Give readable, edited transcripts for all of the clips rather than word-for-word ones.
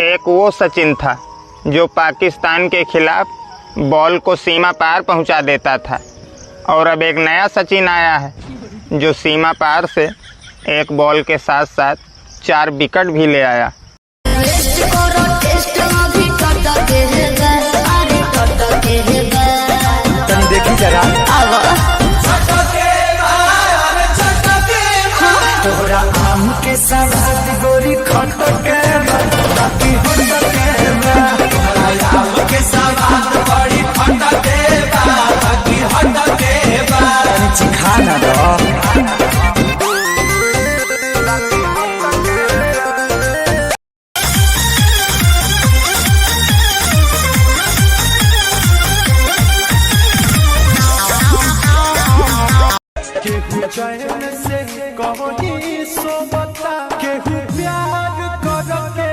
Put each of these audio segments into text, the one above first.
एक वो सचिन था जो पाकिस्तान के खिलाफ बॉल को सीमा पार पहुंचा देता था, और अब एक नया सचिन आया है जो सीमा पार से एक बॉल के साथ साथ 4 विकेट भी ले आया। देखी जरा तोहरा आम के सवाद गोरी खट के बाकी होत के तोहरा आम के सवाद बड़ी खट के बाकी होत के तनी खाना दो। चैन से कहोनी सोबता केहू प्यार करके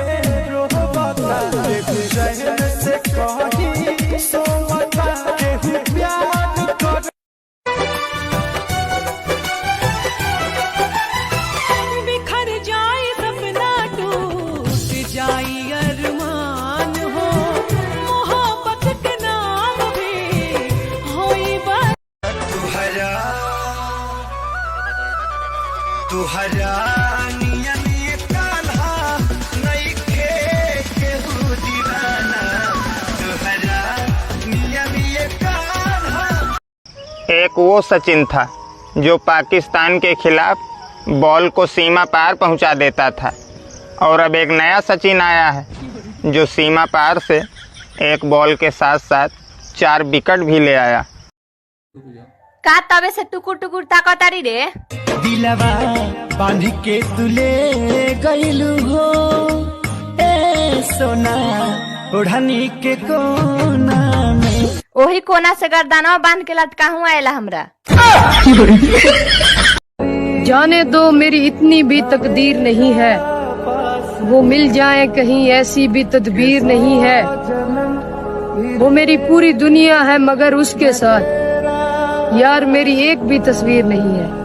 रोबता केहू चैन से कहोनी सोबता केहू प्यार कर बिखर जाए सपना टूट जाए अरमान हो मोहब्बत के नाम भी होई बात तुहरा नियमी कान्हा नइखे केहू दीवाना तुहरा नियमी कान्हा। एक वो सचिन था जो पाकिस्तान के खिलाफ बॉल को सीमा पार पहुंचा देता था, और अब एक नया सचिन आया है जो सीमा पार से एक बॉल के साथ साथ 4 विकेट भी ले आया। का तबे से टुकुर टुकुर ताकतारी रे दिलवा बांध के तुले गइलू हो ए सोना ओढ़नी के कोना में ओही कोना से गर्दनवा बांध के लटकाहू आएला हमरा। जाने दो मेरी इतनी भी तकदीर नहीं है, वो मिल जाए कहीं ऐसी भी तदबीर नहीं है। वो मेरी पूरी दुनिया है मगर उसके साथ यार मेरी एक भी तस्वीर नहीं है।